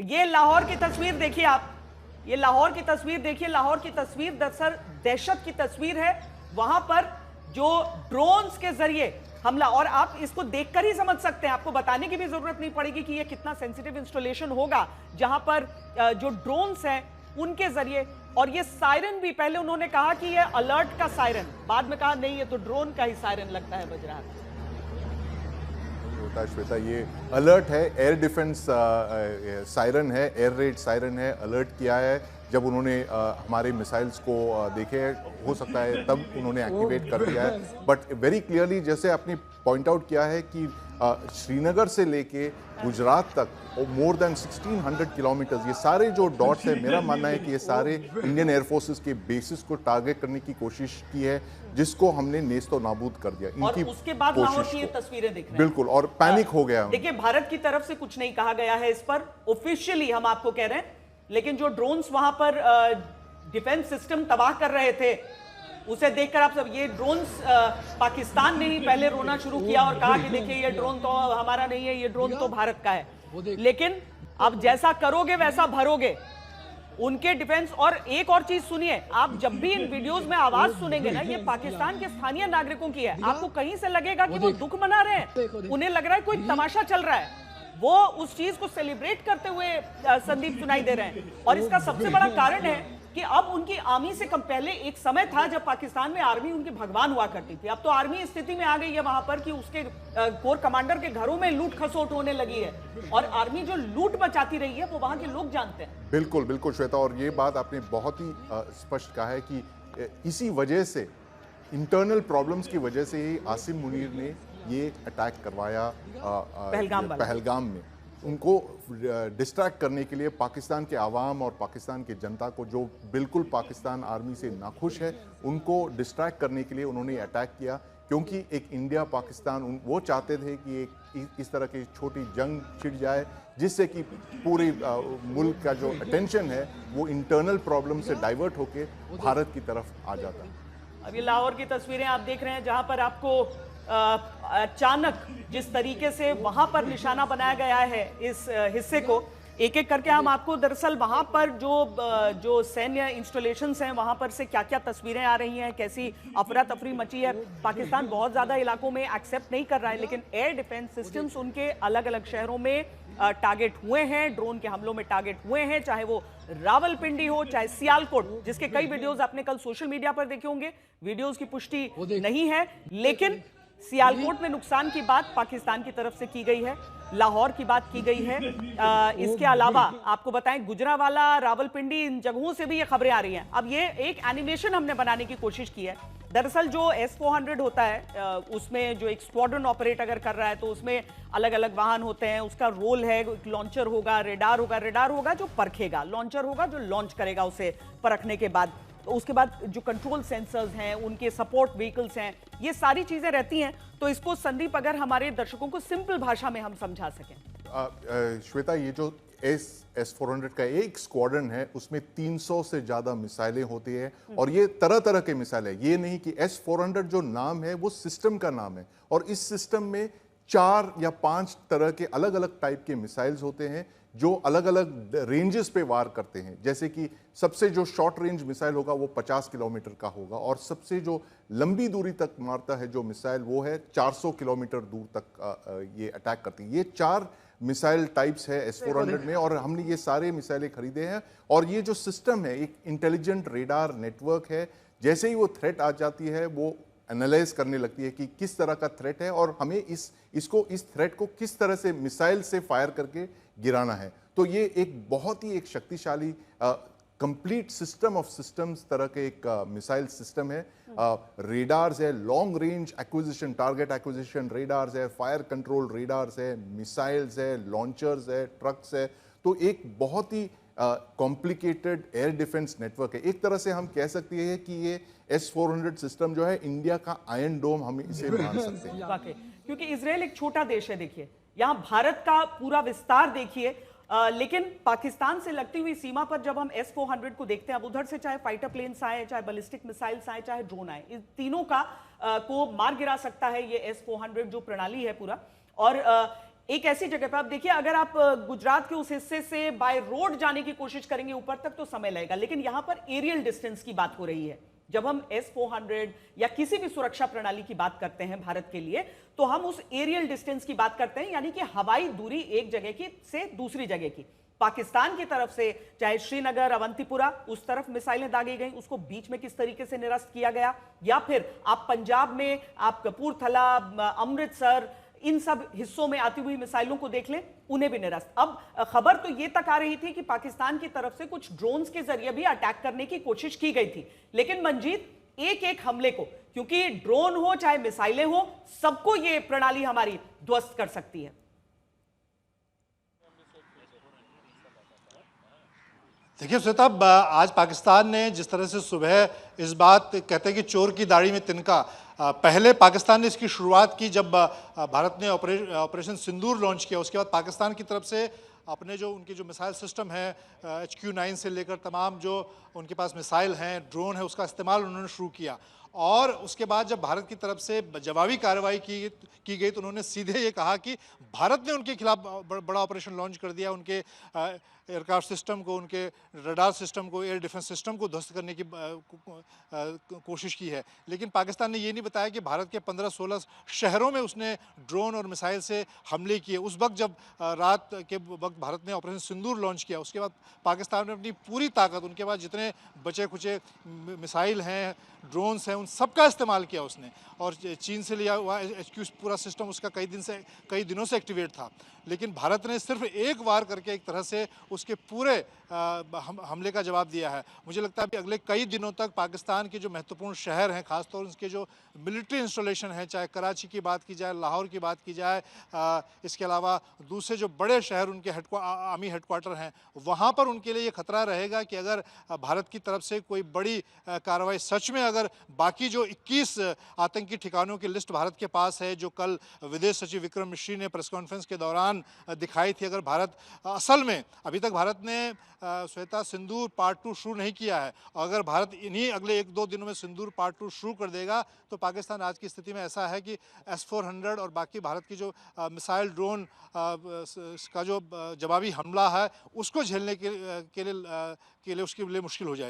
ये लाहौर की तस्वीर देखिए आप, ये लाहौर की तस्वीर देखिए। लाहौर की तस्वीर दरअसल दहशत की तस्वीर है। वहां पर जो ड्रोन्स के जरिए हमला, और आप इसको देखकर ही समझ सकते हैं, आपको बताने की भी जरूरत नहीं पड़ेगी कि ये कितना सेंसिटिव इंस्टॉलेशन होगा, जहां पर जो ड्रोन्स हैं उनके जरिए। और ये सायरन भी, पहले उन्होंने कहा कि ये अलर्ट का सायरन, बाद में कहा नहीं ये तो ड्रोन का ही सायरन लगता है बज रहा है। होता है श्वेता, ये अलर्ट है, एयर डिफेंस सायरन है, एयर रेड सायरन है। अलर्ट किया है जब उन्होंने हमारे मिसाइल्स को देखे, हो सकता है तब उन्होंने एक्टिवेट कर दिया है। बट वेरी क्लियरली, जैसे आपने पॉइंट आउट किया है कि श्रीनगर से लेके गुजरात तक मोर देन 1600 किलोमीटर्स, ये सारे जो डॉट्स है, मेरा मानना है कि ये सारे इंडियन एयरफोर्सेस के बेसिस को टारगेट करने की कोशिश की है, जिसको हमने नेस्तो नाबूद कर दिया। और उसके बाद लाहौर की ये तस्वीरें दिख रही हैं। बिल्कुल, और पैनिक हो गया। देखिए, भारत की तरफ से कुछ नहीं कहा गया है इस पर, ऑफिशियली हम आपको कह रहे हैं, लेकिन जो ड्रोन्स वहां पर डिफेंस सिस्टम तबाह कर रहे थे, उसे देखकर आप सब, ये ड्रोन्स पाकिस्तान ने ही पहले रोना शुरू किया और कहा कि देखिए ये ड्रोन तो हमारा नहीं है, ये ड्रोन तो भारत का है। लेकिन अब जैसा करोगे वैसा भरोगे उनके डिफेंस। और एक और चीज सुनिए, आप जब भी इन वीडियोस में आवाज सुनेंगे ना, ये पाकिस्तान के स्थानीय नागरिकों की है। आपको कहीं से लगेगा कि वो दुख मना रहे हैं, उन्हें लग रहा है कोई तमाशा चल रहा है, वो उस चीज को सेलिब्रेट करते हुए संदीप सुनाई दे रहे हैं। और इसका सबसे बड़ा कारण है कि अब उनकी आर्मी से कम, पहले एक समय था जब पाकिस्तान में आर्मी उनकी भगवान हुआ करती थी, अब तो आर्मी इस स्थिति में आ गई है वहां पर कि उसके कोर कमांडर के घरों में लूट खसोट होने लगी है। और आर्मी जो लूट मचाती रही है वो वहां के लोग जानते हैं। बिल्कुल बिल्कुल श्वेता, और ये बात आपने बहुत ही स्पष्ट कहा है कि इसी वजह से, इंटरनल प्रॉब्लम्स की वजह से ही आसिम मुनीर ने ये अटैक करवाया पहलगाम में। उनको डिस्ट्रैक्ट करने के लिए पाकिस्तान के आवाम और पाकिस्तान की जनता को, जो बिल्कुल पाकिस्तान आर्मी से नाखुश है, उनको डिस्ट्रैक्ट करने के लिए उन्होंने अटैक किया। क्योंकि एक इंडिया पाकिस्तान, वो चाहते थे कि एक इस तरह की छोटी जंग छिड़ जाए, जिससे कि पूरे मुल्क का जो अटेंशन है वो इंटरनल प्रॉब्लम से डाइवर्ट होके भारत की तरफ आ जाता। अब ये लाहौर की तस्वीरें आप देख रहे हैं, जहां पर आपको अचानक जिस तरीके से वहां पर निशाना बनाया गया है इस हिस्से को, एक एक करके हम आपको, दरअसल वहां पर जो सैन्य इंस्टॉलेशंस हैं वहां पर से क्या क्या तस्वीरें आ रही हैं, कैसी अफरा तफरी मची है। पाकिस्तान बहुत ज्यादा इलाकों में एक्सेप्ट नहीं कर रहा है, लेकिन एयर डिफेंस सिस्टम्स उनके अलग अलग शहरों में टारगेट हुए हैं, ड्रोन के हमलों में टारगेट हुए हैं, चाहे वो रावलपिंडी हो, चाहे सियालकोट, जिसके कई वीडियोस आपने कल सोशल मीडिया पर देखे होंगे। वीडियोस की पुष्टि नहीं है, लेकिन सियालकोट में नुकसान की बात पाकिस्तान की तरफ से की गई है, लाहौर की बात की गई है। इसके अलावा आपको बताएं, गुजरावाला, रावलपिंडी, इन जगहों से भी ये खबरें आ रही हैं। अब ये एक एनिमेशन हमने बनाने की कोशिश की है। दरअसल जो S-400 होता है, उसमें जो एक स्क्वाड्रन ऑपरेट अगर कर रहा है तो उसमें अलग अलग वाहन होते हैं, उसका रोल है, लॉन्चर होगा, रेडार होगा जो परखेगा, लॉन्चर होगा जो लॉन्च करेगा उसे परखने के बाद। तो उसके बाद जो कंट्रोल सेंसर्स हैं, उनके सपोर्ट व्हीकल्स हैं, ये सारी चीजें रहती हैं। तो इसको संदीप, अगर हमारे दर्शकों को सिंपल भाषा में हम समझा सकें। श्वेता, ये जो S-400 का एक स्क्वाड्रन है, उसमें 300 से ज्यादा मिसाइलें होती है, और ये तरह तरह के मिसाइलें। ये नहीं कि S-400 जो नाम है वो सिस्टम का नाम है, और इस सिस्टम में 4 या 5 तरह के अलग अलग टाइप के मिसाइल्स होते हैं जो अलग अलग रेंजेस पे वार करते हैं। जैसे कि सबसे जो शॉर्ट रेंज मिसाइल होगा वो 50 किलोमीटर का होगा, और सबसे जो लंबी दूरी तक मारता है जो मिसाइल, वो है 400 किलोमीटर दूर तक ये अटैक करती है। ये 4 मिसाइल टाइप्स है S-400 में, और हमने ये सारे मिसाइलें खरीदे हैं। और ये जो सिस्टम है एक इंटेलिजेंट रेडार नेटवर्क है, जैसे ही वो थ्रेट आ जाती है वो एनालाइज करने लगती है कि किस तरह का थ्रेट है, और हमें इस थ्रेट को किस तरह से मिसाइल से फायर करके गिराना है। तो ये एक बहुत ही एक शक्तिशाली कंप्लीट सिस्टम ऑफ सिस्टम्स तरह के एक मिसाइल सिस्टम है। रेडार्स है, long range acquisition, target acquisition radars है, फायर कंट्रोल रेडार्स है, मिसाइल्स है, लॉन्चर्स है, ट्रक्स है। तो एक बहुत ही कॉम्प्लिकेटेड एयर डिफेंस नेटवर्क है। एक तरह से हम कह सकते हैं कि ये S-400 सिस्टम जो है इंडिया का आयरन डोम, हम इसे मान सकते हैं। क्योंकि इजराइल एक छोटा देश है, देखिए यहां भारत का पूरा विस्तार देखिए, लेकिन पाकिस्तान से लगती हुई सीमा पर जब हम S-400 को देखते हैं, अब उधर से चाहे फाइटर प्लेन्स आए, चाहे बैलिस्टिक मिसाइल्स आए, चाहे ड्रोन आए, इन तीनों का को मार गिरा सकता है ये S-400 जो प्रणाली है पूरा। और एक ऐसी जगह पर आप देखिए, अगर आप गुजरात के उस हिस्से से बाय रोड जाने की कोशिश करेंगे ऊपर तक तो समय लगेगा, लेकिन यहां पर एरियल डिस्टेंस की बात हो रही है। जब हम S-400 या किसी भी सुरक्षा प्रणाली की बात करते हैं भारत के लिए, तो हम उस एरियल डिस्टेंस की बात करते हैं, यानी कि हवाई दूरी एक जगह की से दूसरी जगह की। पाकिस्तान की तरफ से चाहे श्रीनगर, अवंतीपुरा, उस तरफ मिसाइलें दागी गई, उसको बीच में किस तरीके से निरस्त किया गया, या फिर आप पंजाब में आप कपूरथला, अमृतसर, इन सब हिस्सों में आती हुई मिसाइलों को देख लें, उन्हें भी निरस्त। अब खबर तो ये तक आ रही थी कि पाकिस्तान की तरफ से कुछ ड्रोन्स के जरिए भी अटैक करने की कोशिश की गई थी, लेकिन मंजीत एक एक हमले को, क्योंकि ड्रोन हो चाहे मिसाइलें हो, सबको ये प्रणाली हमारी ध्वस्त कर सकती है। देखिए श्वेता, आज पाकिस्तान ने जिस तरह से सुबह इस बात कहते हैं कि चोर की दाढ़ी में तिनका, पहले पाकिस्तान ने इसकी शुरुआत की जब भारत ने ऑपरेशन सिंदूर लॉन्च किया। उसके बाद पाकिस्तान की तरफ से अपने जो उनके जो मिसाइल सिस्टम है, HQ-9 से लेकर तमाम जो उनके पास मिसाइल हैं, ड्रोन है, उसका इस्तेमाल उन्होंने शुरू किया। और उसके बाद जब भारत की तरफ से जवाबी कार्रवाई की गई तो उन्होंने सीधे ये कहा कि भारत ने उनके खिलाफ बड़ा ऑपरेशन लॉन्च कर दिया, उनके एयरक्राफ्ट सिस्टम को, उनके रडार सिस्टम को, एयर डिफेंस सिस्टम को ध्वस्त करने की कोशिश की है। लेकिन पाकिस्तान ने ये नहीं बताया कि भारत के 15-16 शहरों में उसने ड्रोन और मिसाइल से हमले किए। उस वक्त जब रात के वक्त भारत ने ऑपरेशन सिंदूर लॉन्च किया, उसके बाद पाकिस्तान ने अपनी पूरी ताकत, उनके पास जितने बचे खुचे मिसाइल हैं, ड्रोन्स हैं, उन सब का इस्तेमाल किया उसने। और चीन से लिया हुआ HQ पूरा सिस्टम उसका कई दिनों से एक्टिवेट था, लेकिन भारत ने सिर्फ एक वार करके एक तरह से उसके पूरे हमले का जवाब दिया है। मुझे लगता है कि अगले कई दिनों तक पाकिस्तान के जो महत्वपूर्ण शहर हैं, खासतौर उसके जो मिलिट्री इंस्टॉलेशन है, चाहे कराची की बात की जाए, लाहौर की बात की जाए, इसके अलावा दूसरे जो बड़े शहर उनके आर्मी हेडक्वार्टर हैं, वहाँ पर उनके लिए ये खतरा रहेगा कि अगर भारत की तरफ से कोई बड़ी कार्रवाई सच में, अगर बाकी जो 21 आतंकी ठिकानों की लिस्ट भारत के पास है, जो कल विदेश सचिव विक्रम मिश्री ने प्रेस कॉन्फ्रेंस के दौरान दिखाई थी, अगर भारत असल में, अभी तक भारत ने श्वेता सिंदूर पार्ट 2 शुरू नहीं किया है, और अगर भारत इन्हीं अगले 1-2 दिनों में सिंदूर पार्ट 2 शुरू कर देगा तो पाकिस्तान आज की स्थिति में ऐसा है कि S-400 और बाकी भारत की जो मिसाइल ड्रोन का जो जवाबी हमला है, उसको झेलने के लिए उसके लिए मुश्किल हो जाएगी।